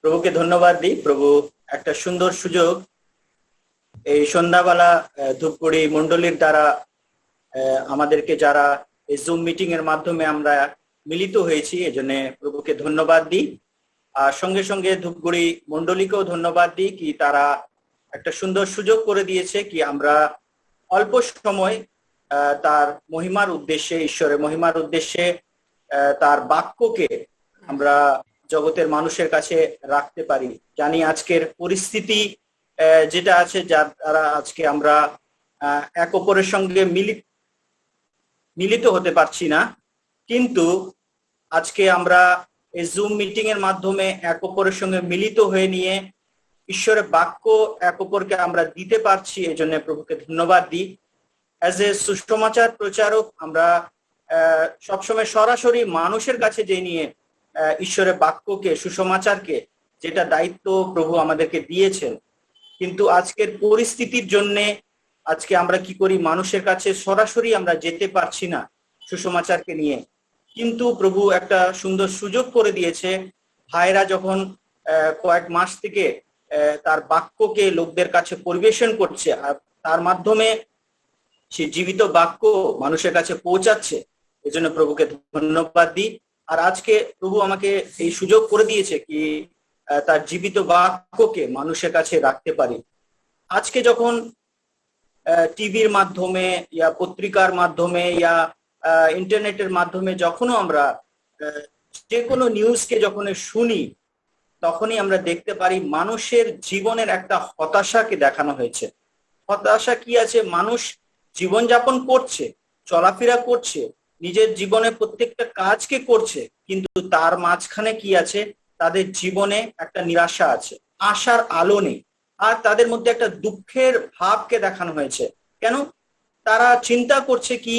প্রভুকে ধন্যবাদ দিই। প্রভু একটা সুন্দর সুযোগ এই সন্ধ্যাবেলা ধূপগুড়ি মন্ডলীর দ্বারা আমাদেরকে যারা এই জুম মিটিং এর মাধ্যমে আমরা মিলিত হয়েছি, এজন্য প্রভুকে ধন্যবাদ দিই। আর সঙ্গে সঙ্গে ধূপগুড়ি মন্ডলীকেও ধন্যবাদ দিই কি তারা একটা সুন্দর সুযোগ করে দিয়েছে কি আমরা অল্প সময় তার মহিমার উদ্দেশ্যে, ঈশ্বরের মহিমার উদ্দেশ্যে তার বাক্যকে আমরা জগতের মানুষের কাছে রাখতে পারি। জানি আজকের পরিস্থিতি যেটা আছে, যার দ্বারা আজকে আমরা এক অপরের সঙ্গে মিলিত হতে পারছি না, কিন্তু আজকে আমরা এই জুম মিটিং এর মাধ্যমে এক অপরের সঙ্গে মিলিত হয়ে নিয়ে ঈশ্বরের বাক্য এক অপরকে আমরা দিতে পারছি। এই জন্য প্রভুকে ধন্যবাদ দিই। অ্যাজ এ সুসমাচার প্রচারক আমরা সবসময় সরাসরি মানুষের কাছে যে নিয়ে ঈশ্বরের বাক্যকে, সুসমাচারকে, যেটা দায়িত্ব প্রভু আমাদেরকে দিয়েছেন, কিন্তু আজকের পরিস্থিতির জন্য আজকে আমরা কি করি, মানুষের কাছে সরাসরি আমরা যেতে পারছি না সুসমাচারকে নিয়ে। কিন্তু প্রভু একটা সুন্দর সুযোগ করে দিয়েছে। ভাইরা যখন কয়েক মাস থেকে তার বাক্যকে লোকদের কাছে পরিবেশন করছে আর তার মাধ্যমে সে জীবিত বাক্য মানুষের কাছে পৌঁছাচ্ছে, এজন্য প্রভুকে ধন্যবাদ দিই। আর আজকে প্রভু আমাকে এই সুযোগ করে দিয়েছে কি তার জীবিত বাক্যকে মানুষের কাছে রাখতে পারি। আজকে যখন টিভির মাধ্যমে ইয়া পত্রিকার মাধ্যমে ইয়া ইন্টারনেটের মাধ্যমে যখনও আমরা যে কোনো নিউজকে যখন শুনি, তখনই আমরা দেখতে পারি মানুষের জীবনের একটা হতাশাকে দেখানো হয়েছে। হতাশা কি আছে, মানুষ জীবনযাপন করছে, চলাফেরা করছে, নিজের জীবনে প্রত্যেকটা কাজকে করছে, কিন্তু তার মাঝখানে কি আছে, তাদের জীবনে একটা নিরাশা আছে, আশার আলো নেই। আর তাদের মধ্যে একটা দুঃখের ভাবকে দেখানো হয়েছে। কেন? তারা চিন্তা করছে কি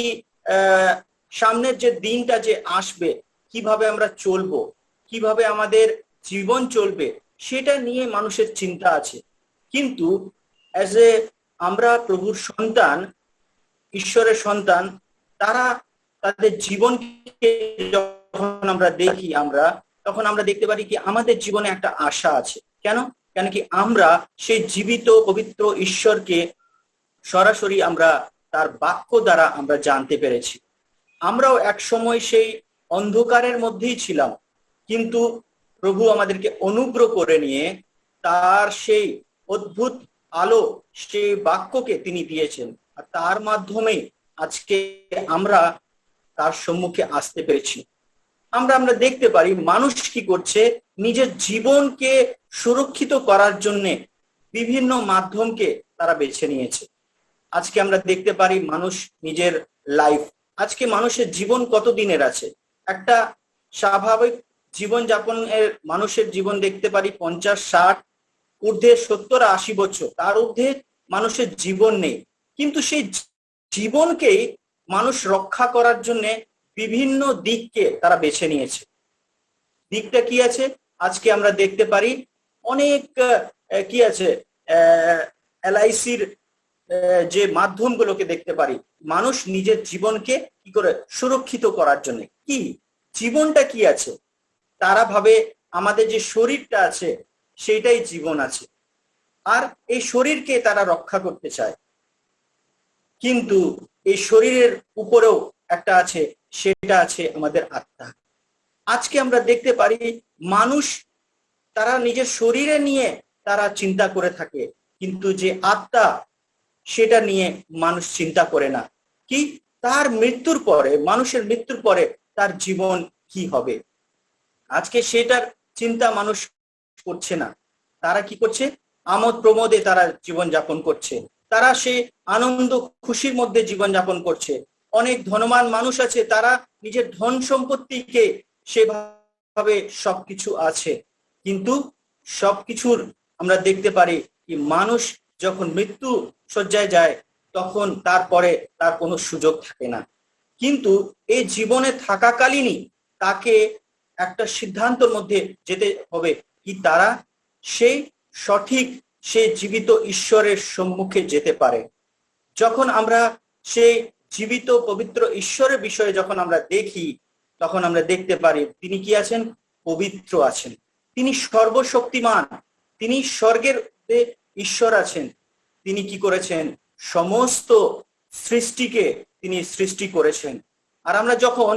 সামনের যে দিনটা যে আসবে, কিভাবে আমরা চলবো, কিভাবে আমাদের জীবন চলবে, সেটা নিয়ে মানুষের চিন্তা আছে। কিন্তু অ্যাজ এ আমরা প্রভুর সন্তান, ঈশ্বরের সন্তান, তারা তাদের জীবনকে যখন আমরা দেখি, তখন আমরা দেখতে পারি কি আমাদের জীবনে একটা আশা আছে। কেন? কেন কি আমরা সেই জীবিত পবিত্র ঈশ্বরকে সরাসরি আমরা তার বাক্য দ্বারা আমরা জানতে পেরেছি। আমরাও এক সময় সেই অন্ধকারের মধ্যেই ছিলাম, কিন্তু প্রভু আমাদেরকে অনুগ্রহ করে নিয়ে তার সেই অদ্ভুত আলো, সেই বাক্যকে তিনি দিয়েছেন, আর তার মাধ্যমে আজকে আমরা তার সম্মুখে আসতে পেরেছি। আমরা দেখতে পারি মানুষ কি করছে, নিজের জীবনকে সুরক্ষিত করার জন্য বিভিন্ন মাধ্যমকে তারা বেছে নিয়েছে। আজকে আমরা দেখতে পারি মানুষ নিজের লাইফ, আজকে মানুষের জীবন কত দিনের আছে। একটা স্বাভাবিক জীবন যাপনের মানুষের জীবন দেখতে পারি 50-60, ঊর্ধ্বে 70-80 বছর, তার ঊর্ধ্বে মানুষের জীবন নেই। কিন্তু সেই জীবনকেই মানুষ রক্ষা করার জন্য বিভিন্ন দিককে তারা বেছে নিয়েছে। দিকটা কি আছে? আজকে আমরা দেখতে পারি অনেক কি আছে, LICর যে মাধ্যমগুলোকে দেখতে পারি, মানুষ নিজের জীবনকে কি করে সুরক্ষিত করার জন্য, কি জীবনটা কি আছে, তারা ভাবে আমাদের যে শরীরটা আছে সেটাই জীবন আছে, আর এই শরীরকে তারা রক্ষা করতে চায়। কিন্তু এই শরীরের উপরেও একটা আছে, সেটা আছে আমাদের আত্মা। আজকে আমরা দেখতে পারি মানুষ তারা নিজের শরীরে নিয়ে তারা চিন্তা করে থাকে, কিন্তু যে আত্মা, সেটা নিয়ে মানুষ চিন্তা করে না। কি তার মৃত্যুর পরে, মানুষের মৃত্যুর পরে তার জীবন কি হবে, আজকে সেটার চিন্তা মানুষ করছে না। তারা কি করছে? আমোদ প্রমোদে তারা জীবন যাপন করছে, তারা সে আনন্দ খুশির মধ্যে জীবন যাপন করছে। অনেক ধনবান মানুষ আছে, তারা নিজের ধন সম্পত্তিকে সেভাবে সবকিছু আছে, কিন্তু সবকিছুর আমরা দেখতে পারি কি মানুষ যখন মৃত্যু শয্যায় যায়, তখন তারপরে তার কোনো সুযোগ থাকে না। কিন্তু এই জীবনে থাকাকালীনই তাকে একটা সিদ্ধান্তের মধ্যে যেতে হবে কি তারা সেই সঠিক, সেই জীবিত ঈশ্বরের সম্মুখে যেতে পারে। যখন আমরা সেই জীবিত পবিত্র ঈশ্বরের বিষয়ে যখন আমরা দেখি, তখন আমরা দেখতে পারি তিনি কি আছেন? পবিত্র আছেন। তিনি সর্বশক্তিমান, তিনি স্বর্গের যে ঈশ্বর আছেন, তিনি কি করেছেন? সমস্ত সৃষ্টিকে তিনি সৃষ্টি করেছেন। আর আমরা যখন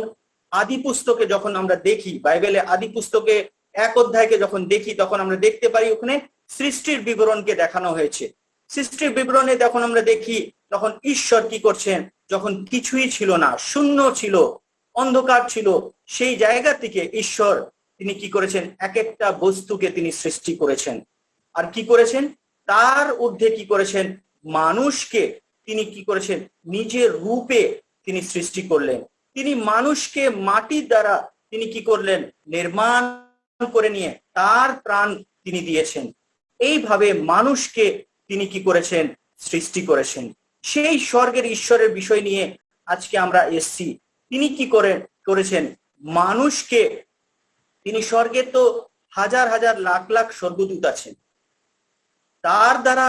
আদি পুস্তকে যখন আমরা দেখি, বাইবেলে আদি পুস্তকে 1 অধ্যায়কে যখন দেখি, তখন আমরা দেখতে পারি ওখানে সৃষ্টির বিবরণকে দেখানো হয়েছে। সৃষ্টির বিবরণে যখন আমরা দেখি, তখন ঈশ্বর কি করছেন? যখন কিছুই ছিল না, শূন্য ছিল, অন্ধকার ছিল, সেই জায়গা থেকে ঈশ্বর তিনি কি করেছেন? এক একটা বস্তুকে তিনি সৃষ্টি করেছেন। আর কি করেছেন? তার ঊর্ধ্বে কি করেছেন? মানুষকে তিনি কি করেছেন? নিজের রূপে তিনি সৃষ্টি করলেন। তিনি মানুষকে মাটির দ্বারা তিনি কি করলেন? নির্মাণ করে নিয়ে তার প্রাণ তিনি দিয়েছেন। এইভাবে মানুষকে তিনি কি করেছেন? সৃষ্টি করেছেন। সেই স্বর্গের ঈশ্বরের বিষয় নিয়ে আজকে আমরা এসছি। তিনি কি করেছেন? মানুষকে তিনি, স্বর্গে তো হাজার হাজার লাখ লাখ স্বর্গদূত আছেন, তার দ্বারা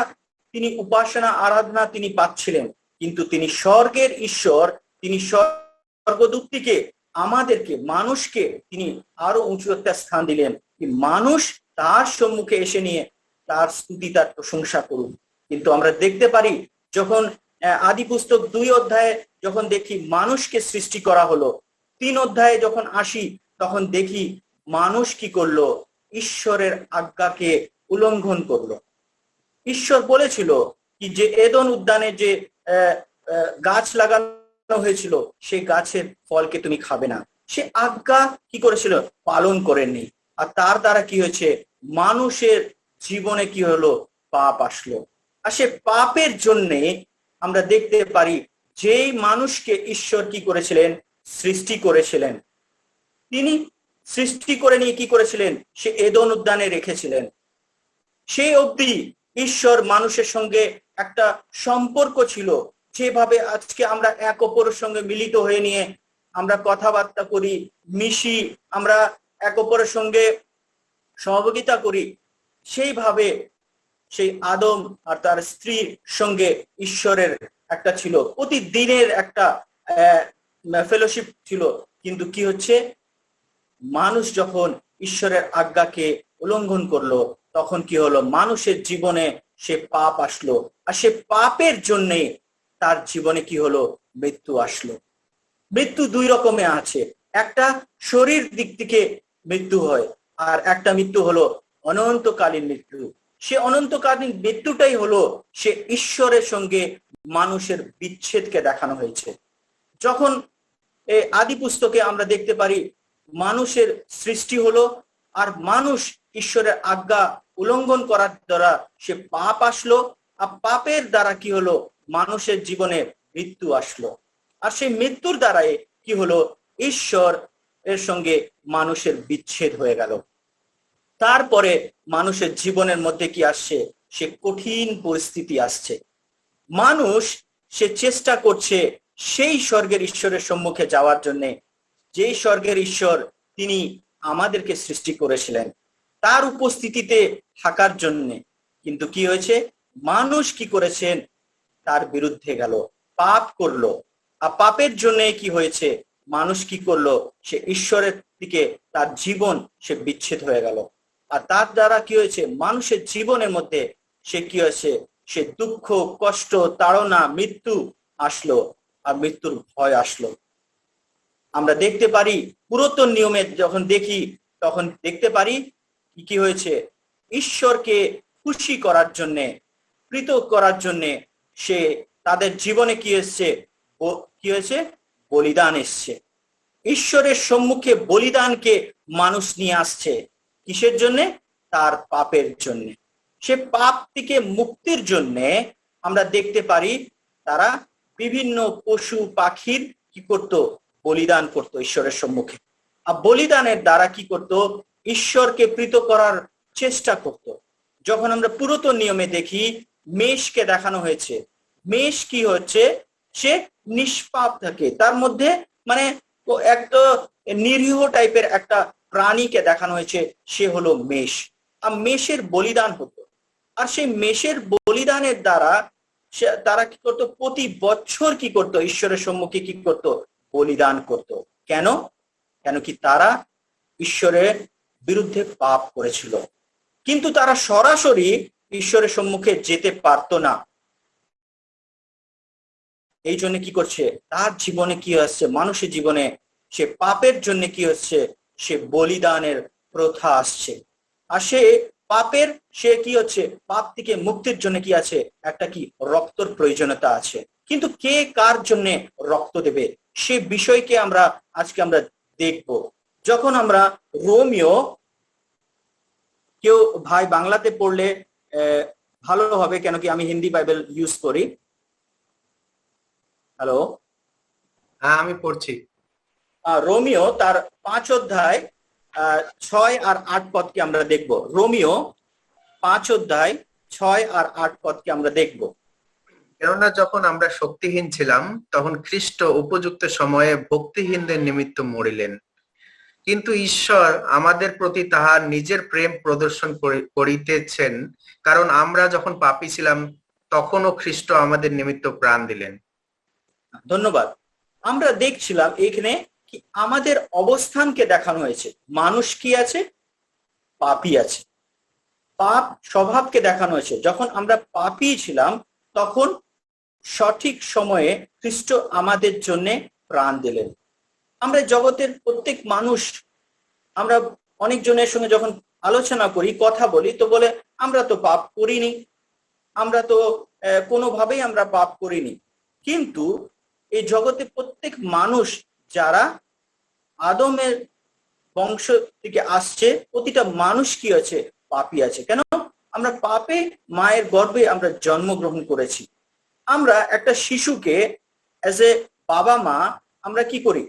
তিনি উপাসনা আরাধনা তিনি পাচ্ছিলেন, কিন্তু তিনি স্বর্গের ঈশ্বর, তিনি স্বর্গদূতটিকে আমাদেরকে, মানুষকে তিনি আরো উঁচু একটা স্থান দিলেন, মানুষ তার সম্মুখে এসে নিয়ে তার স্তুতি, তার প্রশংসা করুন। কিন্তু আমরা দেখতে পারি যখন আদি পুস্তক 2 অধ্যায়ে যখন দেখি মানুষকে সৃষ্টি করা হলো, 3 অধ্যায়ে যখন আসি তখন দেখি মানুষ কি করলো? ঈশ্বরের আজ্ঞাকে উল্লঙ্ঘন করলো। ঈশ্বর বলেছিল কি যে এদন উদ্যানে যে গাছ লাগানো হয়েছিল, সেই গাছের ফলকে তুমি খাবে না। সে আজ্ঞা কি করেছিল? পালন করেননি। আর তার দ্বারা কি হয়েছে? মানুষের জীবনে কি হলো? পাপ আসলো। আর সে পাপের জন্যে আমরা দেখতে পারি যেই মানুষকে ঈশ্বর কি করেছিলেন? সৃষ্টি করেছিলেন, তিনি সৃষ্টি করে নিয়ে কি করেছিলেন? সে এদন উদ্যানে রেখেছিলেন। সেই অবধি ঈশ্বর মানুষের সঙ্গে একটা সম্পর্ক ছিল, যেভাবে আজকে আমরা এক অপরের সঙ্গে মিলিত হয়ে নিয়ে আমরা কথাবার্তা করি, মিশি, আমরা এক অপরের সঙ্গে সহযোগিতা করি, সেইভাবে সেই আদম আর তার স্ত্রীর সঙ্গে ঈশ্বরের একটা ছিল, প্রতিদিনের একটা ফেলোশিপ ছিল। কিন্তু কি হচ্ছে? মানুষ যখন ঈশ্বরের আজ্ঞাকে উল্লঙ্ঘন করলো, তখন কি হলো? মানুষের জীবনে সে পাপ আসলো। আর সে পাপের জন্যে তার জীবনে কি হলো? মৃত্যু আসলো। মৃত্যু 2 রকমে আছে, একটা শরীর দিক থেকে মৃত্যু হয়, আর একটা মৃত্যু হলো অনন্তকালীন মৃত্যু। সে অনন্তকালীন মৃত্যুটাই হলো সে ঈশ্বরের সঙ্গে মানুষের বিচ্ছেদকে দেখানো হয়েছে। যখন আদি পুস্তকে আমরা দেখতে পারি মানুষের সৃষ্টি হলো, আর মানুষ ঈশ্বরের আজ্ঞা উল্লঙ্ঘন করার দ্বারা সে পাপ আসলো, আর পাপের দ্বারা কি হলো? মানুষের জীবনে মৃত্যু আসলো। আর সেই মৃত্যুর দ্বারাই কি হলো? ঈশ্বর এর সঙ্গে মানুষের বিচ্ছেদ হয়ে গেল। তারপরে মানুষের জীবনের মধ্যে কি আসছে? সে কঠিন পরিস্থিতি আসছে। মানুষ সে চেষ্টা করছে সেই স্বর্গের ঈশ্বরের সম্মুখে যাওয়ার জন্য, যেই স্বর্গের ঈশ্বর তিনি আমাদেরকে সৃষ্টি করেছিলেন, তার উপস্থিতিতে থাকার জন্য। কিন্তু কি হয়েছে? মানুষ কি করেছেন? তার বিরুদ্ধে গেল, পাপ করলো। আর পাপের জন্য কি হয়েছে? মানুষ কি করলো? সে ঈশ্বরের দিকে তার জীবন সে বিচ্ছেদ হয়ে গেল। আর তার দ্বারা কি হয়েছে? মানুষের জীবনের মধ্যে সে কি হয়েছে? সে দুঃখ, কষ্ট, তাড়না, মৃত্যু আসলো, আর মৃত্যুর ভয় আসলো। আমরা দেখতে পারি পুরাতন নিয়মে যখন দেখি, তখন দেখতে পারি কি হয়েছে? ঈশ্বরকে খুশি করার জন্য, প্রীত করার জন্য সে তাদের জীবনে কি এসছে? কি হয়েছে? বলিদান এসছে। ঈশ্বরের সম্মুখে বলিদানকে মানুষ নিয়ে আসছে কিসের জন্য? তার পাপের জন্য। সে পাপ থেকে মুক্তির জন্য আমরা দেখতে পারি তারা বিভিন্ন পশু পাখির কি করত? বলিদান করত ঈশ্বরের সম্মুখে। আর বলিদানের দ্বারা কি করত? ঈশ্বরকে প্রীত করার চেষ্টা করত। যখন আমরা পুরাতন নিয়মে দেখি মেষকে দেখানো হয়েছে, মেষ কি হচ্ছে? সে নিষ্পাপ থাকে, তার মধ্যে মানে একটা নিরীহ টাইপের একটা প্রাণীকে দেখানো হয়েছে, সে হলো মেষ। আর মেষের বলিদান হতো। আর সেই মেষের বলিদানের দ্বারা তারা কি করতো? প্রতি বছর কি করতো? ঈশ্বরের সম্মুখে কি করতো? বলিদান করত। কেন? কেন কি তারা ঈশ্বরের বিরুদ্ধে পাপ করেছিল, কিন্তু তারা সরাসরি ঈশ্বরের সম্মুখে যেতে পারতো না। এই জন্য কি করছে, তার জীবনে কি হচ্ছে, মানুষের জীবনে সে পাপের জন্য কি হচ্ছে, সে বলিদানের প্রথা আসছে। আর সে কি হচ্ছে, পাপ থেকে মুক্তির জন্য কি আছে, একটা কি রক্তর প্রয়োজনীয়তা আছে। কিন্তু কে কার জন্য রক্ত দেবে, সে বিষয়কে আজকে আমরা দেখব। যখন আমরা রোমিও, কেউ ভাই বাংলাতে পড়লে ভালো হবে, কেন কি আমি হিন্দি বাইবেল ইউজ করি। হ্যালো, হ্যাঁ আমি পড়ছি। রোমিও তার 5 অধ্যায় 6 আর 8 পদকে আমরা দেখব। রোমিও 5 অধ্যায় 6 আর 8 পদকে আমরা দেখব। কেননা যখন আমরা শক্তিহীন ছিলাম, তখন খ্রিস্ট উপযুক্ত সময়ে ভক্তিহীনদের নিমিত্ত মরিলেন। কিন্তু ঈশ্বর আমাদের প্রতি তাহার নিজের প্রেম প্রদর্শন করিতেছেন, কারণ আমরা যখন পাপী ছিলাম, তখনও খ্রিস্ট আমাদের নিমিত্ত প্রাণ দিলেন। ধন্যবাদ। আমরা দেখছিলাম এখানে কি আমাদের অবস্থানকে দেখানো হয়েছে। মানুষ কি আছে, পাপী আছে। পাপ স্বভাবকে দেখানো হয়েছে। যখন আমরা পাপী ছিলাম, তখন সঠিক সময়ে খ্রিস্ট আমাদের জন্য প্রাণ দিলেন। আমরা জগতের প্রত্যেক মানুষ, আমরা অনেকজনের সঙ্গে যখন আলোচনা করি, কথা বলি, তো বলে আমরা তো পাপ করিনি, আমরা তো কোনোভাবেই আমরা পাপ করিনি। কিন্তু এই জগতে প্রত্যেক মানুষ যারা আদমের বংশ থেকে আসছে, প্রতিটা মানুষ কি আছে, পাপী আছে। কেন? আমরা পাপে মায়ের গর্ভে আমরা জন্মগ্রহণ করেছি। আমরা একটা শিশুকে অ্যাজ এ বাবা মা আমরা কি করি,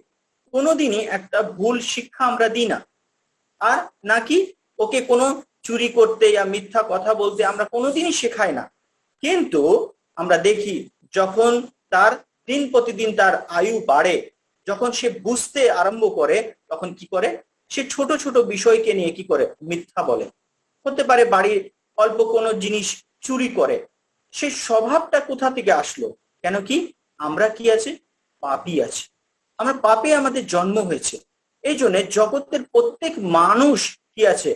কোনোদিনই একটা ভুল শিক্ষা আমরা দিই না। আর নাকি ওকে কোনো চুরি করতে বা মিথ্যা কথা বলতে আমরা কোনোদিনই শেখাই না। কিন্তু আমরা দেখি যখন তার দিন প্রতিদিন তার আয়ু বাড়ে, যখন সে বুঝতে আরম্ভ করে, তখন কি করে, সে ছোট ছোট বিষয়কে নিয়ে কি করে, মিথ্যা বলে। হতে পারে বাড়ির অল্প কোনো জিনিস চুরি করে। সেই স্বভাবটা কোথা থেকে আসলো? কেন কি আমরা কি আছে, পাপী আছে। আমরা পাপে আমাদের জন্ম হয়েছে। এই জন্য জগতের প্রত্যেক মানুষ কি আছে,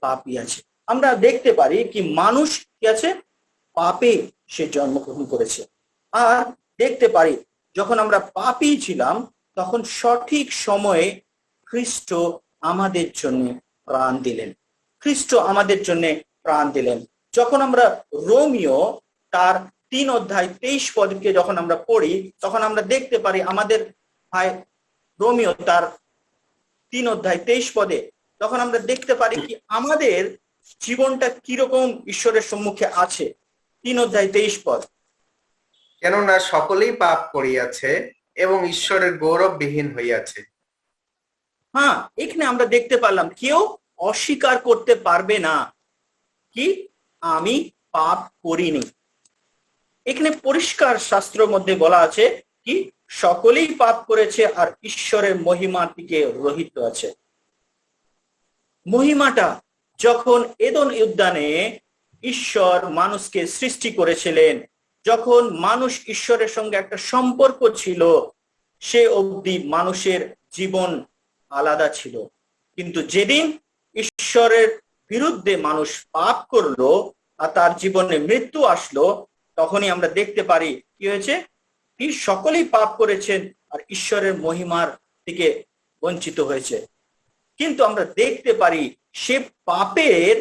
পাপী আছে। আমরা দেখতে পারি কি মানুষ কি আছে, পাপে সে জন্মগ্রহণ করেছে। আর দেখতে পারি যখন আমরা পাপী ছিলাম, তখন সঠিক সময়ে খ্রিস্ট আমাদের জন্য প্রাণ দিলেন। খ্রিস্ট আমাদের জন্য প্রাণ দিলেন। যখন আমরা রোমিও তার 3 অধ্যায় 23 পদকে যখন আমরা পড়ি, তখন আমরা দেখতে পারি আমাদের ভাই রোমিও তার 3 অধ্যায় 23 পদে, তখন আমরা দেখতে পারি কি আমাদের জীবনটা কিরকম ঈশ্বরের সম্মুখে আছে। 3 অধ্যায় 23 পদ, কেননা সকলেই পাপ করিয়াছে এবং ঈশ্বরের গৌরববিহীন হইয়াছে। হ্যাঁ, এখানে আমরা দেখতে পারলাম কেউ অস্বীকার করতে পারবে না কি আমি পাপ করিনি। এখানে পরিষ্কার শাস্ত্রের মধ্যে বলা আছে কি সকলেই পাপ করেছে আর ঈশ্বরের মহিমা থেকে রহিত আছে। মহিমাটা যখন এদন উদ্যানে ঈশ্বর মানুষকে সৃষ্টি করেছিলেন, যখন মানুষ ঈশ্বরের সঙ্গে একটা সম্পর্ক ছিল, সে অবধি মানুষের জীবন আলাদা ছিল। কিন্তু যেদিন ঈশ্বরের বিরুদ্ধে মানুষ পাপ করলো আর তার জীবনে মৃত্যু আসলো, তখনই আমরা দেখতে পারি কি হয়েছে, কি সকলেই পাপ করেছেন আর ঈশ্বরের মহিমার থেকে বঞ্চিত হয়েছে। কিন্তু আমরা দেখতে পারি সে পাপের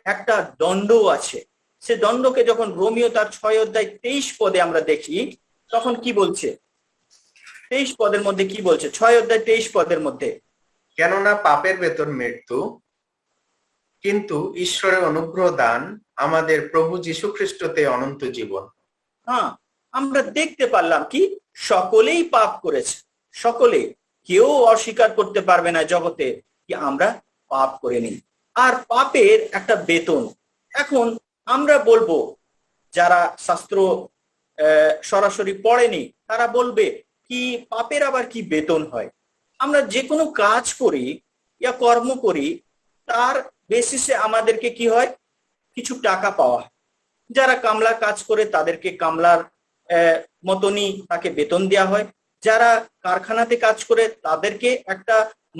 একটা দণ্ড আছে। সে দণ্ডকে যখন রোমিও তার 6 অধ্যায় 23 পদে আমরা দেখি, তখন কি বলছে, 23 পদের মধ্যে কি বলছে, 6 অধ্যায় 23 পদের মধ্যে, কেননা পাপের বেতন মৃত্যু, কিন্তু ঈশ্বরের অনুগ্রহ দান আমাদের প্রভু যীশু খ্রিস্টতে অনন্ত জীবন। হ্যাঁ, আমরা দেখতে পারলাম কি সকলেই পাপ করেছে। সকলে, কেউ অস্বীকার করতে পারবে না জগতে কি আমরা পাপ করিনি। আর পাপের একটা বেতন। এখন আমরা বলবো যারা শাস্ত্র সরাসরি পড়েনি, তারা বলবে কি পাপের আবার কি বেতন হয়। আমরা যে কোনো কাজ করি ইয়া কর্ম করি, তার বেসিসে আমাদেরকে কি হয়, কিছু টাকা পাওয়া হয়। যারা কামলা কাজ করে তাদেরকে কামলার মতনই তাকে বেতন দেওয়া হয়। যারা কারখানাতে কাজ করে তাদেরকে একটা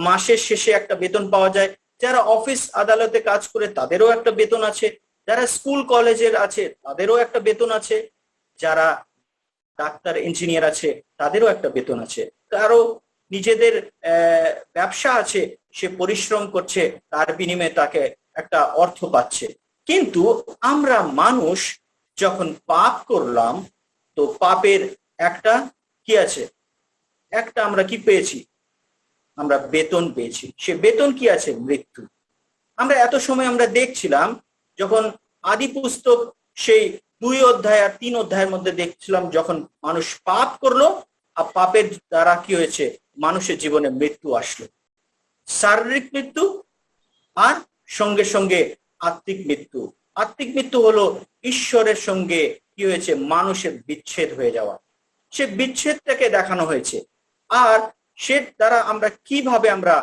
মাসের শেষে একটা বেতন পাওয়া যায়। যারা অফিস আদালতে কাজ করে তাদেরও একটা বেতন আছে, যারা স্কুল কলেজের আছে তাদেরও একটা বেতন আছে, যারা ডাক্তার ইঞ্জিনিয়ার আছে তাদেরও একটা বেতন আছে, কারো নিজেদের ব্যবসা আছে, সে পরিশ্রম করছে, তার বিনিময়ে তাকে একটা অর্থ পাচ্ছে। কিন্তু আমরা মানুষ যখন পাপ করলাম, তো পাপের একটা কি আছে, একটা আমরা কি পেয়েছি, আমরা বেতন পেয়েছি। সে বেতন কি আছে? মৃত্যু। আমরা এত সময় আমরা দেখছিলাম যখন আদি পুস্তক সেই 2 অধ্যায় আর 3 অধ্যায়ের মধ্যে দেখছিলাম, যখন মানুষ পাপ করলো আর পাপের দ্বারা কি হয়েছে, মানুষের জীবনে মৃত্যু আসলো, শারীরিক মৃত্যু আর সঙ্গে সঙ্গে আত্মিক মৃত্যু। আত্মিক মৃত্যু হলো ঈশ্বরের সঙ্গে কি হয়েছে, মানুষের বিচ্ছেদ হয়ে যাওয়া। সে বিচ্ছেদটাকে দেখানো হয়েছে। আর সে দ্বারা আমরা কিভাবে আমরা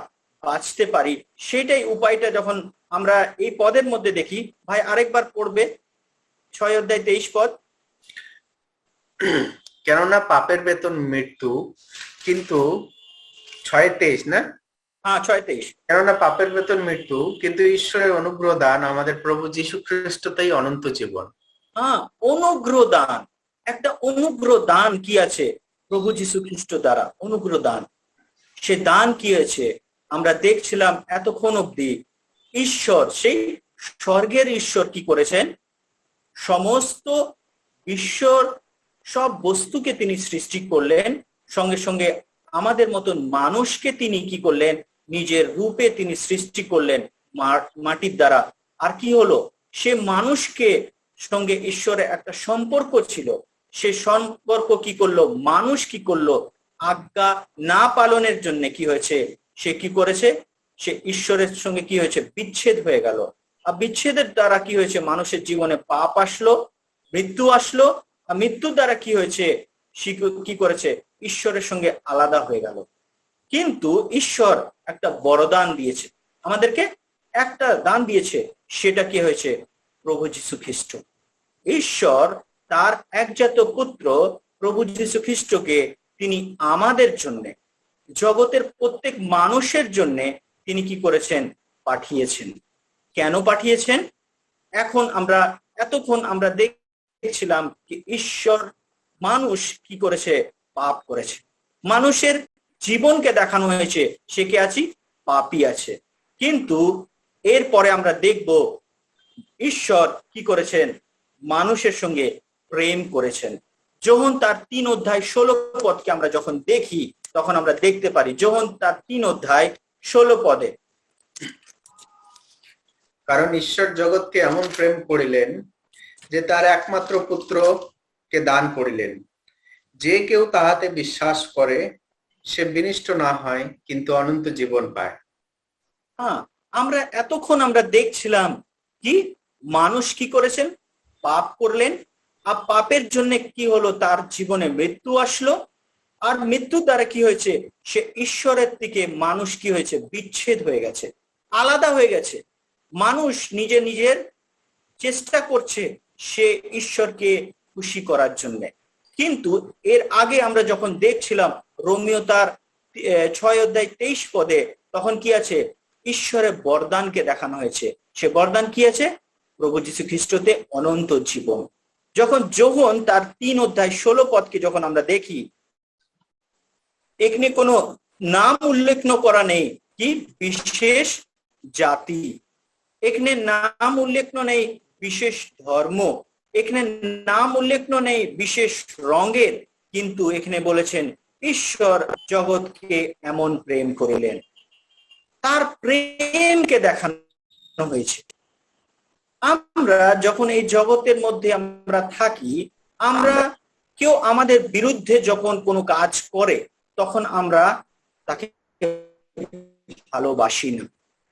বাঁচতে পারি, সেটাই উপায়টা যখন আমরা এই পদের মধ্যে দেখি। ভাই আরেকবার পড়বে 6 অধ্যায় 23 পদ। কেননা পাপের বেতন মৃত্যু, কিন্তু 6:23 না? হ্যাঁ, 6:23। কেননা পাপের বেতন মৃত্যু, কিন্তু ঈশ্বরের অনুগ্রহ দান আমাদের প্রভু যীশু খ্রিস্টতেই অনন্ত জীবন। হ্যাঁ, অনুগ্রহ দান, একটা অনুগ্রহ দান কি আছে প্রভু যীশু খ্রিস্ট দ্বারা, অনুগ্রহ দান। সে দান কি হয়েছে আমরা দেখছিলাম এতক্ষণ অব্দি। ঈশ্বর, সেই স্বর্গের ঈশ্বর কি করেছেন, সমস্ত বিশ্বর সব বস্তুকে তিনি সৃষ্টি করলেন, সঙ্গে সঙ্গে আমাদের মতন মানুষকে তিনি কি করলেন, নিজের রূপে তিনি সৃষ্টি করলেন মাটির দ্বারা। আর কি হলো, সে মানুষকে সঙ্গে ঈশ্বরের একটা সম্পর্ক ছিল। সে সম্পর্ক কি করলো, মানুষ কি করলো, আজ্ঞা না পালনের জন্য কি হয়েছে, সে কি করেছে, সে ঈশ্বরের সঙ্গে কি হয়েছে, বিচ্ছেদ হয়ে গেল। আর বিচ্ছেদের দ্বারা কি হয়েছে, মানুষের জীবনে পাপ আসলো, মৃত্যু আসলো। আর মৃত্যুর দ্বারা কি হয়েছে, সে কি করেছে, ঈশ্বরের সঙ্গে আলাদা হয়ে গেল। কিন্তু ঈশ্বর একটা বরদান দিয়েছে আমাদেরকে, একটা দান দিয়েছে, সেটা কি হয়েছে, প্রভু যীশু খ্রিস্ট। ঈশ্বর তার একজাত পুত্র প্রভু যীশু খ্রিস্টকে তিনি আমাদের জন্য, জগতের প্রত্যেক মানুষের জন্য তিনি কি করেছেন, পাঠিয়েছেন। কেন পাঠিয়েছেন? এখন আমরা এতক্ষণ আমরা দেখছিলাম কি ঈশ্বর, মানুষ কি করেছে, পাপ করেছে। মানুষের জীবনকে দেখানো হয়েছে সে কে আছে, পাপী আছে। কিন্তু এরপরে আমরা দেখব ঈশ্বর কি করেছেন, মানুষের সঙ্গে প্রেম করেছেন। যোহন তার 3 অধ্যায় 16 পদকে আমরা যখন দেখি, তখন আমরা দেখতে পারি যোহন তার 3 অধ্যায় 16 পদে, কারণ ঈশ্বর জগৎকে এমন প্রেম করিলেন যে তার একমাত্র পুত্রকে দান করিলেন, যে কেউ তাহাতে বিশ্বাস করে সে বিনষ্ট না হয়, কিন্তু অনন্ত জীবন পায়। হ্যাঁ, আমরা এতক্ষণ আমরা দেখছিলাম কি মানুষ কি করেছেন, পাপ করলেন। আর পাপের জন্য কি হলো, তার জীবনে মৃত্যু আসলো। আর মৃত্যুর দ্বারা কি হয়েছে, সে ঈশ্বরের থেকে মানুষ কি হয়েছে, বিচ্ছেদ হয়ে গেছে, আলাদা হয়ে গেছে। মানুষ নিজের চেষ্টা করছে সে ঈশ্বরকে খুশি করার জন্য। কিন্তু এর আগে আমরা যখন দেখছিলাম রোমিও তার 6 অধ্যায় 23 পদে, তখন কি আছে, ঈশ্বরের বরদানকে দেখানো হয়েছে। সে বরদান কি আছে, প্রভু যীশু খ্রিস্টতে অনন্ত জীবন। যখন যোহন তার 3 অধ্যায় 16 পদকে যখন আমরা দেখি, এখানে কোনো নাম উল্লেখ করা নেই কি বিশেষ জাতি, এখানে নাম উল্লেখ নেই বিশেষ ধর্ম, এখানে নাম উল্লেখ নেই বিশেষ রঙের, কিন্তু এখানে বলেছেন ঈশ্বর জগৎকে এমন প্রেম করিলেন, তার প্রেমকে দেখানো হয়েছে। আমরা যখন এই জগতের মধ্যে আমরা থাকি, আমরা কেউ আমাদের বিরুদ্ধে যখন কোনো কাজ করে, তখন আমরা তাকে ভালোবাসি না।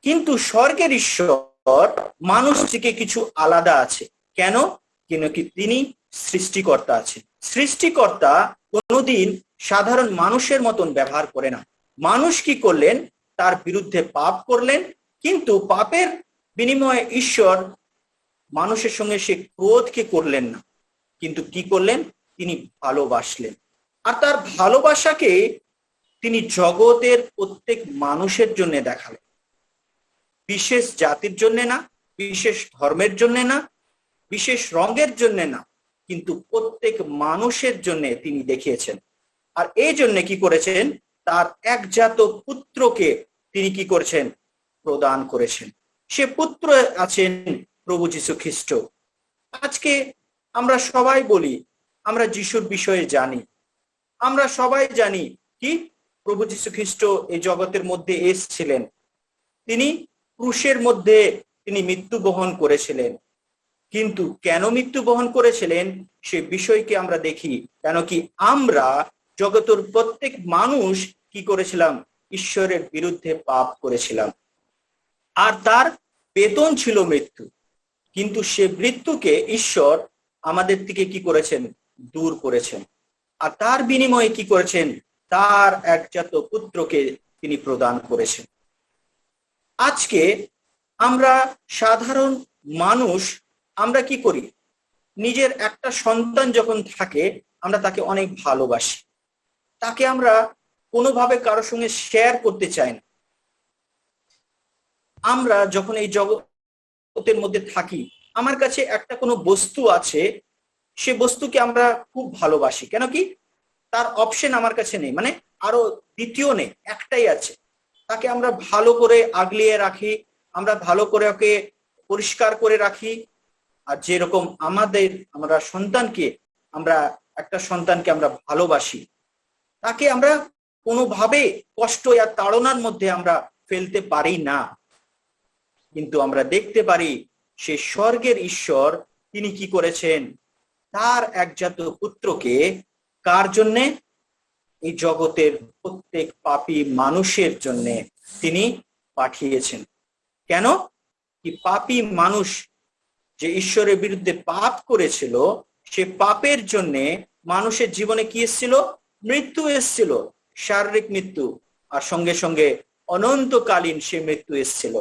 কিন্তু স্বর্গের ঈশ্বর মানুষ থেকে কিছু আলাদা আছে। কেন? কেন কি তিনি সৃষ্টিকর্তা আছে। সৃষ্টিকর্তা কোনোদিন সাধারণ মানুষের মতন ব্যবহার করে না। মানুষ কি করলেন, তার বিরুদ্ধে পাপ করলেন, কিন্তু পাপের বিনিময়ে ঈশ্বর মানুষের সঙ্গে সে ক্রোধকে করলেন না, কিন্তু কি করলেন, তিনি ভালোবাসলেন। আর তার ভালোবাসাকে তিনি জগতের প্রত্যেক মানুষের জন্য দেখালেন। বিশেষ জাতির জন্য না, বিশেষ ধর্মের জন্য না, বিশেষ রঙের জন্য না, কিন্তু প্রত্যেক মানুষের জন্য তিনি দেখিয়েছেন। আর এই জন্য কি করেছেন, তার একজাত পুত্রকে তিনি কি করেছেন, প্রদান করেছেন। সে পুত্র আছেন প্রভু যীশু খ্রিস্ট। আজকে আমরা সবাই বলি আমরা যিশুর বিষয়ে জানি, আমরা সবাই জানি কি প্রভু যীশু খ্রিস্ট এই জগতের মধ্যে এসেছিলেন, তিনি ক্রুশের মধ্যে তিনি মৃত্যুবরণ করেছিলেন। কিন্তু কেন মৃত্যুবরণ করেছিলেন সে বিষয়কে আমরা দেখি, কেন কি আমরা জগতের প্রত্যেক মানুষ কি করেছিলাম, ঈশ্বরের বিরুদ্ধে পাপ করেছিলাম, আর তার বেতন ছিল মৃত্যু। কিন্তু সে মৃত্যুকে ঈশ্বর আমাদের থেকে কি করেছেন, দূর করেছেন, আর তার বিনিময়ে কি করেছেন, তার একজাত পুত্রকে তিনি প্রদান করেছেন। আজকে আমরা সাধারণ মানুষ আমরা কি করি, নিজের একটা সন্তান যখন থাকে আমরা তাকে অনেক ভালোবাসি, তাকে আমরা কোনোভাবে কারোর সঙ্গে শেয়ার করতে চাই না। আমরা যখন এই জগতের মধ্যে থাকি, আমার কাছে একটা কোনো বস্তু আছে, সে বস্তুকে আমরা খুব ভালোবাসি, কেন কি তার অপশন আমার কাছে নেই, মানে আরো দ্বিতীয় নেই, একটাই আছে। তাকে আমরা ভালো করে আগলিয়ে রাখি, আমরা ভালো করে ওকে পরিষ্কার করে রাখি। আর যেরকম আমরা সন্তানকে, আমরা একটা সন্তানকে আমরা ভালোবাসি, তাকে আমরা কোনোভাবে কষ্ট আর তাড়নার মধ্যে আমরা ফেলতে পারি না। কিন্তু আমরা দেখতে পারি সে স্বর্গের ঈশ্বর তিনি কি করেছেন, তার একজাত পুত্রকে কার জন্যে, এই জগতের প্রত্যেক পাপী মানুষের জন্য তিনি পাঠিয়েছেন। কেন কি পাপী মানুষ যে ঈশ্বরের বিরুদ্ধে পাপ করেছিল, সে পাপের জন্য মানুষের জীবনে কি এসেছিল, মৃত্যু এসেছিল, শারীরিক মৃত্যু, আর সঙ্গে সঙ্গে অনন্তকালীন সে মৃত্যু এসেছিল।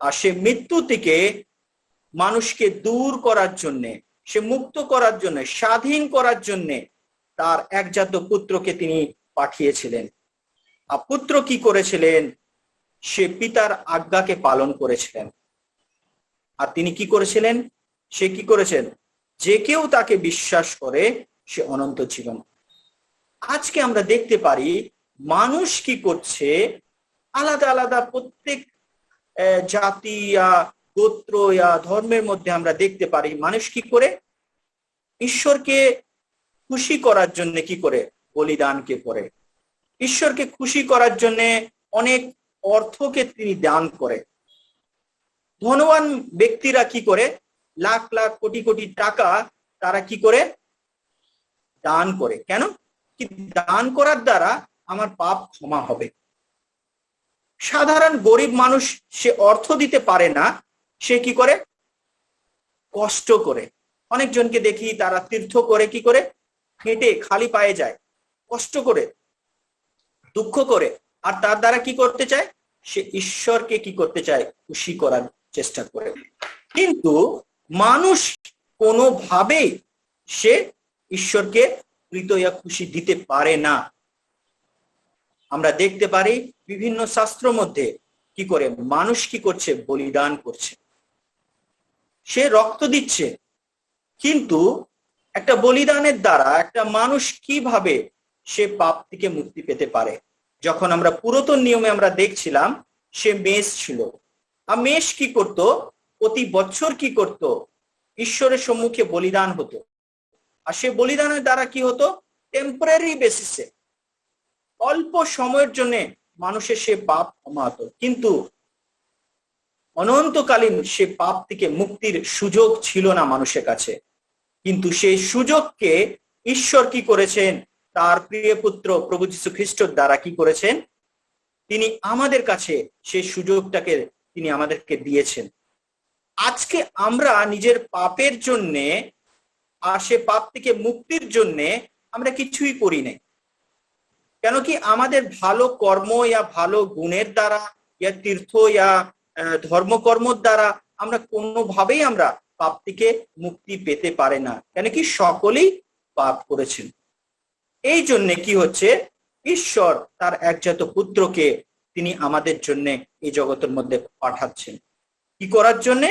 আর সে মৃত্যু থেকে মানুষকে দূর করার জন্য, সে মুক্ত করার জন্য, স্বাধীন করার জন্য তার একজাত পুত্রকে তিনি পাঠিয়েছিলেন। আর পুত্র কি করেছিলেন, সে পিতার আজ্ঞাকে পালন করেছিলেন। আর তিনি কি করেছিলেন, সে কি করেছেন, যে কেউ তাকে বিশ্বাস করে সে অনন্ত জীবন। আজকে আমরা দেখতে পারি মানুষ কি করছে, আলাদা আলাদা প্রত্যেক জাতি গোত্র ধর্মের মধ্যে আমরা দেখতে পারি মানুষ কি করে, ঈশ্বরকে খুশি করার জন্য কি করে, বলিদানকে করে, ঈশ্বরকে খুশি করার জন্য অনেক অর্থকে তিনি দান করে। ধনবান ব্যক্তিরা কি করে, লাখ লাখ কোটি কোটি টাকা তারা কি করে, দান করে। কেন কি দান করার দ্বারা আমার পাপ ক্ষমা হবে। সাধারণ গরিব মানুষ সে অর্থ দিতে পারে না, সে কি করে, কষ্ট করে। অনেকজনকে দেখি তারা তীর্থ করে কি করে, হেঁটে খালি পায়ে যায়, কষ্ট করে, দুঃখ করে, আর তার দ্বারা কি করতে চায়, সে ঈশ্বরকে কি করতে চায়, খুশি করার চেষ্টা করে। কিন্তু মানুষ কোনোভাবেই সে ঈশ্বরকে কৃত খুশি দিতে পারে না। আমরা দেখতে পারি বিভিন্ন শাস্ত্র মধ্যে কি করে মানুষ কি করছে, বলিদান করছে, সে রক্ত দিচ্ছে। কিন্তু একটা বলিদানের দ্বারা একটা মানুষ কিভাবে সে পাপ থেকে মুক্তি পেতে পারে। যখন আমরা পুরাতন নিয়মে আমরা দেখছিলাম, সে মেষ ছিল, আর মেষ কি করত, প্রতি বছর কি করত, ঈশ্বরের সম্মুখে বলিদান হতো। আর সে বলিদানের দ্বারা কি হতো, টেম্পোরারি বেসিসে অল্প সময়ের জন্য মানুষের সে পাপ ক্ষমা হতো, কিন্তু অনন্তকালীন সে পাপ থেকে মুক্তির সুযোগ ছিল না মানুষের কাছে। কিন্তু সেই সুযোগকে ঈশ্বর কি করেছেন, তার প্রিয় পুত্র প্রভু যীশু খ্রিস্টর দ্বারা কি করেছেন, তিনি আমাদের কাছে সেই সুযোগটাকে তিনি আমাদেরকে দিয়েছেন। আজকে আমরা নিজের পাপের জন্যে আর সে পাপ থেকে মুক্তির জন্যে আমরা কিছুই করি নাই। কেন কি আমাদের ভালো কর্ম ভালো গুণের দ্বারা তীর্থ ধর্মকর্মর দ্বারা আমরা কোনোভাবেই আমরা পাপ থেকে মুক্তি পেতে পারে না। কেন কি সকলেই পাপ করেছেন। এই জন্য কি হচ্ছে, ঈশ্বর তার একজাত পুত্রকে তিনি আমাদের জন্য এই জগতের মধ্যে পাঠাচ্ছেন। কি করার জন্য?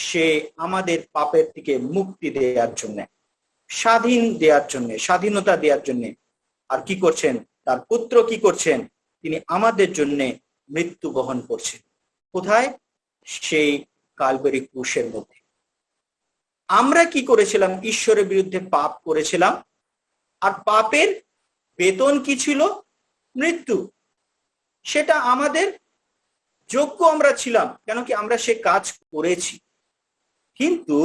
সে আমাদের পাপের থেকে মুক্তি দেওয়ার জন্য, স্বাধীনতা দেওয়ার জন্য। আর কি করছেন? তার পুত্র কি করছেন? তিনি আমাদের জন্য মৃত্যু বহন করছেন। কোথায়? সেই কালভারি ক্রুশের মধ্যে। আমরা কি করেছিলাম? ঈশ্বরের বিরুদ্ধে পাপ করেছিলাম, আর পাপের বেতন কি ছিল? মৃত্যু। সেটা আমাদের যোগ্য আমরা ছিলাম, কেন কি আমরা সে কাজ করেছি। কিন্তু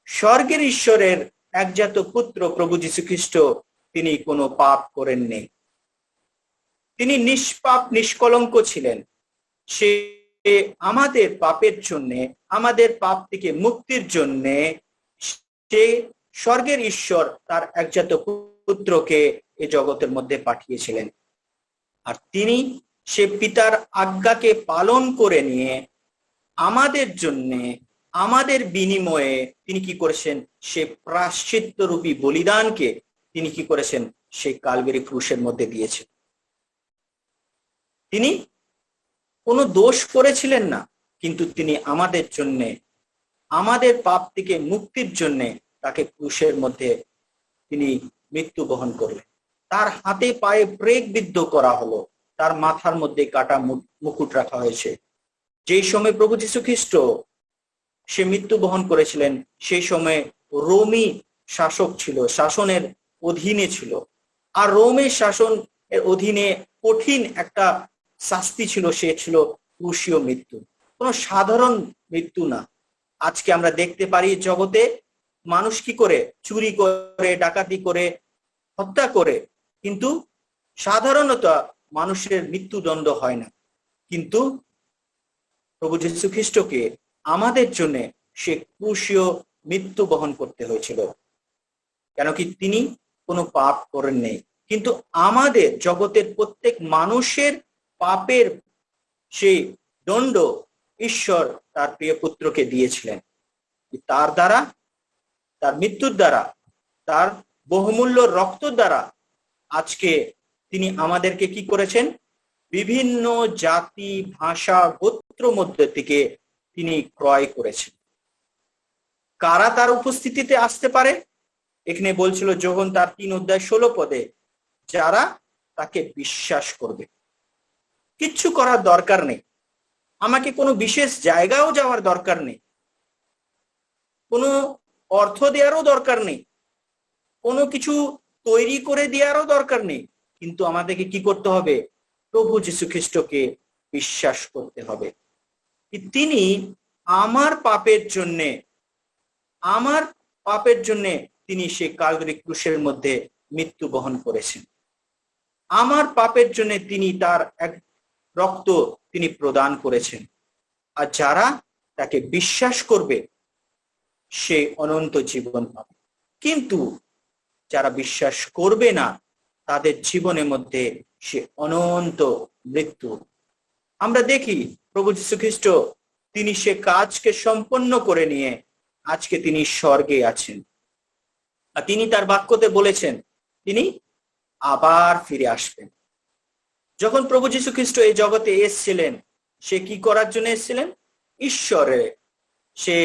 স্বর্গের ঈশ্বরের একজাত পুত্র প্রভু যীশু খ্রিস্ট, তিনি কোনো পাপ করেননি। তিনি নিষ্পাপ নিষ্কলঙ্ক ছিলেন। সে আমাদের পাপের জন্য, আমাদের পাপ থেকে মুক্তির জন্য সে স্বর্গের ঈশ্বর তার একজাত পুত্রকে এ জগতের মধ্যে পাঠিয়েছিলেন। আর তিনি সে পিতার আজ্ঞাকে পালন করে নিয়ে আমাদের জন্য, আমাদের বিনিময়ে তিনি কি করেছেন? সে প্রায়শ্চিত্তরূপী বলিদানকে তিনি কি করেছেন? সেই কালভারি ক্রুশের মধ্যে দিয়েছেন। তিনি কোনো দোষ করেছিলেন না, কিন্তু তিনি আমাদের জন্য, আমাদের পাপ থেকে মুক্তির জন্য তাকে ক্রুশের মধ্যে তিনি মৃত্যু বহন করলেন। তার হাতে পায়ে ব্রেক বিদ্ধ করা হলো, তার মাথার মধ্যে কাটা মুকুট রাখা হয়েছে। যেই সময় প্রভু যীশু খ্রিস্ট সে মৃত্যু বহন করেছিলেন, সেই সময় রোমি শাসক ছিল, শাসনের অধীনে ছিল। আর রোমের শাসন এর অধীনে কঠিন একটা শাস্তি ছিল, সে ছিল ক্রুশীয় মৃত্যু। কোনো সাধারণ মৃত্যু না। আজকে আমরা দেখতে পারি জগতে মানুষ কি করে? চুরি করে, ডাকাতি করে, হত্যা করে, কিন্তু সাধারণত মানুষের মৃত্যুদণ্ড হয় না। কিন্তু প্রভু যীশু খ্রিস্টকে আমাদের জন্য সে ক্রুশীয় মৃত্যু বহন করতে হয়েছিল, কেন কি তিনি কোনো পাপ করেননি। কিন্তু আমাদের জগতের প্রত্যেক মানুষের পাপের সেই দণ্ড ঈশ্বর তার প্রিয় পুত্রকে দিয়েছিলেন। তার দ্বারা, তার মৃত্যুর দ্বারা, তার বহুমূল্য রক্তের দ্বারা আজকে তিনি আমাদেরকে কি করেছেন? বিভিন্ন জাতি, ভাষা, গোত্র মধ্যে থেকে তিনি ক্রয় করেছেন। কারা তার উপস্থিতিতে আসতে পারে? এখানে বলছিল যোহন তার 3:16 যারা তাকে বিশ্বাস করবে। কিচ্ছু করার দরকার নেই, আমাকে কোনো বিশেষ জায়গাও যাওয়ার দরকার নেই, কোনো অর্থ দেওয়ারও দরকার নেই, কোনো কিছু তৈরি করে দেওয়ারও দরকার নেই। কিন্তু আমাদেরকে কি করতে হবে? প্রভু যীশু খ্রিস্টকে বিশ্বাস করতে হবে। তিনি আমার পাপের জন্যে তিনি সেই কালভারি ক্রুশের মধ্যে মৃত্যু বহন করেছেন। আমার পাপের জন্য তিনি তার এক রক্ত তিনি প্রদান করেছেন। আর যারা তাকে বিশ্বাস করবে সে অনন্ত জীবন পাবে। কিন্তু যারা বিশ্বাস করবে না, তাদের জীবনের মধ্যে সে অনন্ত মৃত্যু। আমরা দেখি প্রভু যীশু খ্রিস্ট তিনি সে কাজকে সম্পন্ন করে নিয়ে আজকে তিনি স্বর্গে আছেন। আর তিনি তার বাক্যতে বলেছেন তিনি আবার ফিরে আসবেন। যখন প্রভু যীশু খ্রিস্ট এই জগতে এসেছিলেন, সে কি করার জন্য এসেছিলেন? ঈশ্বরের সে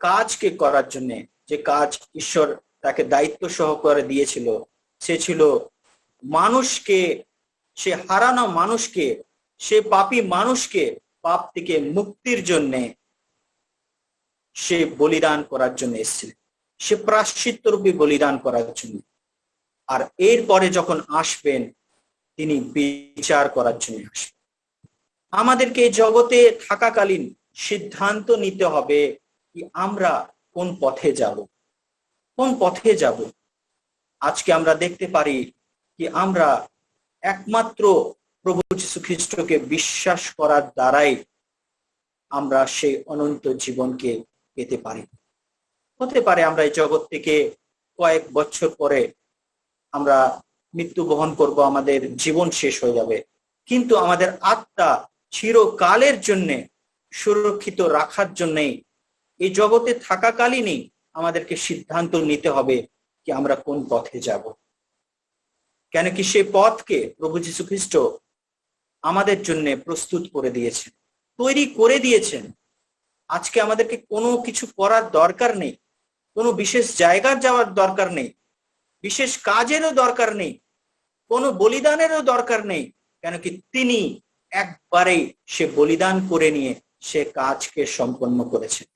কাজকে করার জন্য, যে কাজ ঈশ্বর তাকে দায়িত্ব সহকারে দিয়েছিল, সে ছিল মানুষকে, সে হারানো মানুষকে, সে পাপী মানুষকে পাপ থেকে মুক্তির জন্য সে বলিদান করার জন্য এসেছিলেন, সে প্রায়শ্চিত্তরূপী বলিদান করার জন্য। আর এরপরে যখন আসবেন, তিনি বিচার করার জন্য আসবেন। আমাদেরকে এই জগতে থাকাকালীন সিদ্ধান্ত নিতে হবে কি আমরা কোন পথে যাব, কোন পথে যাব। আজকে আমরা দেখতে পারি কি আমরা একমাত্র প্রভু যীশু খ্রিস্টকে বিশ্বাস করার দ্বারাই আমরা সেই অনন্ত জীবনকে পেতে পারি। হতে পারে আমরা এই জগৎ থেকে কয়েক বছর পরে আমরা মৃত্যু বহন করব, আমাদের জীবন শেষ হয়ে যাবে, কিন্তু আমাদের আত্মা চিরকালের জন্য সুরক্ষিত রাখার জন্যই এই জগতে থাকাকালীনই আমাদেরকে সিদ্ধান্ত নিতে হবে কি আমরা কোন পথে যাব। কেন কি সেই পথকে প্রভু যীশু খ্রিস্ট আমাদের জন্য প্রস্তুত করে দিয়েছেন, তৈরি করে দিয়েছেন। আজকে আমাদেরকে কোনো কিছু করার দরকার নেই, কোনো বিশেষ জায়গার যাওয়ার দরকার নেই, বিশেষ কাজেরও দরকার নেই, কোনো বলিদানেরও দরকার নেই। কেন কি তিনি একবারেই সে বলিদান করে নিয়ে সে কাজকে সম্পন্ন করেছেন।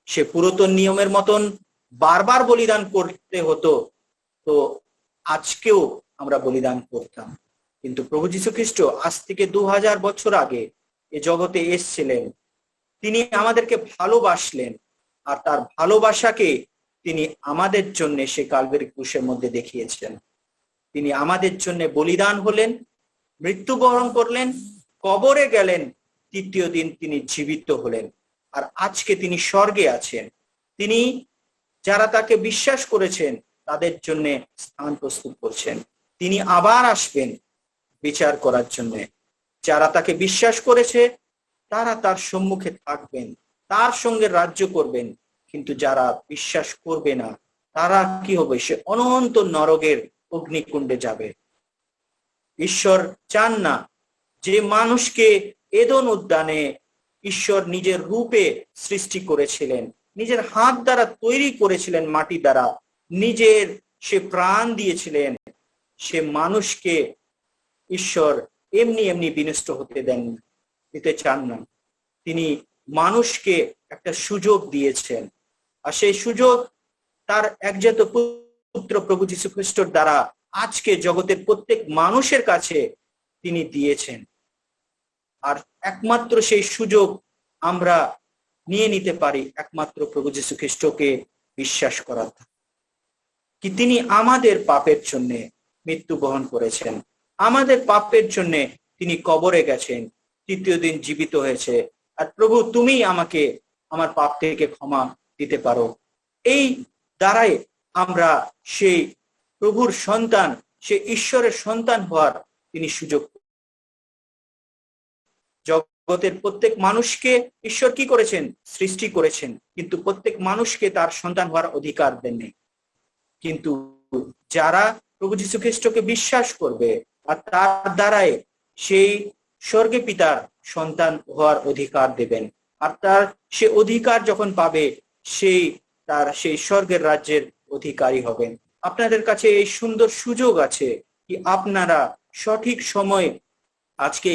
সে পুরাতন নিয়মের মতন বারবার বলিদান করতে হতো, তো আজকেও আমরা বলিদান করতাম। কিন্তু প্রভু যীশু খ্রিস্ট আজ থেকে 2000 বছর আগে এ জগতে এসেছিলেন। তিনি আমাদেরকে ভালোবাসলেন, আর তার ভালোবাসাকে তিনি আমাদের জন্য সে কালভারি ক্রুশের মধ্যে দেখিয়েছেন। তিনি আমাদের জন্য বলিদান হলেন, মৃত্যুবরণ করলেন, কবরে গেলেন, তৃতীয় দিন তিনি জীবিত হলেন, আর আজকে তিনি স্বর্গে আছেন। তিনি যারা তাকে বিশ্বাস করেছেন তাদের জন্য স্থান প্রস্তুত করছেন। তিনি আবার আসবেন বিচার করার জন্য। যারা তাকে বিশ্বাস করেছে তারা তার সম্মুখে থাকবেন, তার সঙ্গে রাজ্য করবেন। কিন্তু যারা বিশ্বাস করবে না তারা কি হবে? সে অনন্ত নরকের অগ্নিকুণ্ডে যাবে। ঈশ্বর চান না যে মানুষকে এদন উদ্যানে ঈশ্বর নিজের রূপে সৃষ্টি করেছিলেন, নিজের হাত দ্বারা তৈরি করেছিলেন, মাটি দ্বারা নিজের সে প্রাণ দিয়েছিলেন, সে মানুষকে ঈশ্বর এমনি এমনি বিনষ্ট হতে দিতে চান না। তিনি মানুষকে একটা সুযোগ দিয়েছেন, আর সেই সুযোগ তার একজাত পুত্র প্রভু যীশু খ্রিস্টর দ্বারা আজকে জগতের প্রত্যেক মানুষের কাছে তিনি দিয়েছেন। আর একমাত্র সেই সুযোগ আমরা নিয়ে নিতে পারি একমাত্র প্রভু যীশু খ্রিস্টকে বিশ্বাস করার। কি তিনি আমাদের পাপের জন্য মৃত্যুবরণ করেছেন, আমাদের পাপের জন্য তিনি কবরে গেছেন, তৃতীয় দিন জীবিত হয়েছে। আর প্রভু তুমি আমাকে আমার পাপ থেকে ক্ষমা দিতে পারো। এই দ্বারাই আমরা সেই প্রভুর সন্তান, সে ঈশ্বরের সন্তান হওয়ার তিনি সুযোগ। জগতের প্রত্যেক মানুষকে ঈশ্বর কি করেছেন? সৃষ্টি করেছেন, কিন্তু প্রত্যেক মানুষকে তার সন্তান হওয়ার অধিকার দেননি। কিন্তু যারা প্রভু যীশু খ্রিস্টকে বিশ্বাস করবে আর তার দ্বারাই সেই স্বর্গে পিতার সন্তান হওয়ার অধিকার দেবেন, আর তার সে অধিকার যখন পাবে সেই স্বর্গের রাজ্যের অধিকারী হবেন। আপনাদের কাছে এই সুন্দর সুযোগ আছে কি আপনারা সঠিক সময়ে আজকে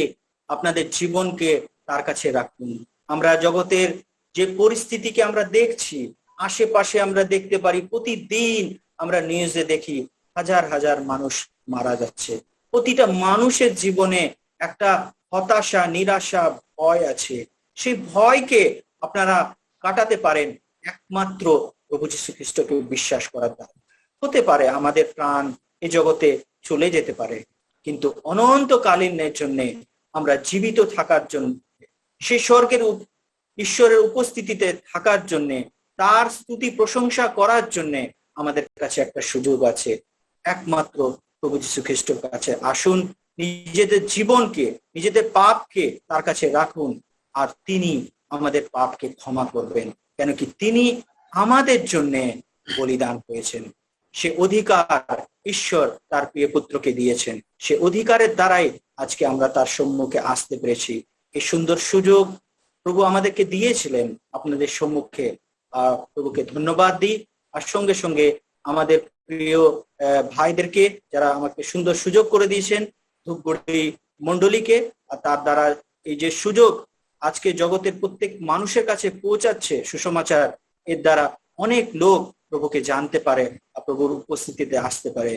আপনাদের জীবনকে তার কাছে রাখুন। আমরা জগতের যে পরিস্থিতিকে আমরা দেখছি, আশেপাশে আমরা দেখতে পারি, প্রতিদিন আমরা নিউজে দেখি হাজার হাজার মানুষ মারা যাচ্ছে। প্রতিটা মানুষের জীবনে একটা হতাশা, নিরাশা, ভয় আছে। সেই ভয়কে আপনারা কাটাতে পারেন একমাত্র প্রভু যীশু খ্রিস্টকে বিশ্বাস করার দ্বারা। হতে পারে আমাদের প্রাণ এই জগতে চলে যেতে পারে, কিন্তু অনন্তকালীনের জন্য আমরা জীবিত থাকার জন্য, সেই স্বর্গের ঈশ্বরের উপস্থিতিতে থাকার জন্য, তার স্তুতি প্রশংসা করার জন্য আমাদের কাছে একটা সুযোগ আছে। একমাত্র প্রভু যীশু খ্রিস্টের কাছে আসুন, নিজেদের জীবনকে, নিজেদের পাপকে তার কাছে রাখুন, আর তিনি আমাদের পাপকে ক্ষমা করবেন। কেন কি তিনি আমাদের জন্য বলিদান হয়েছেন। সে অধিকার ঈশ্বর তার প্রিয় পুত্রকে দিয়েছেন। সে অধিকারের দ্বারাই আজকে আমরা তার সম্মুখে আসতে পেরেছি। এই সুন্দর সুযোগ প্রভু আমাদেরকে দিয়েছিলেন আপনাদের সম্মুখে। প্রভুকে ধন্যবাদ দিই, আর সঙ্গে সঙ্গে আমাদের প্রিয় ভাইদেরকে যারা আমাকে সুন্দর সুযোগ করে দিয়েছেন, ধূপগুড়ি মণ্ডলীকে, আর তার দ্বারা এই যে সুযোগ আজকে জগতের প্রত্যেক মানুষের কাছে পৌঁছাচ্ছে সুসমাচার, এর দ্বারা অনেক লোক প্রভুকে জানতে পারে, প্রভুর উপস্থিতিতে আসতে পারে।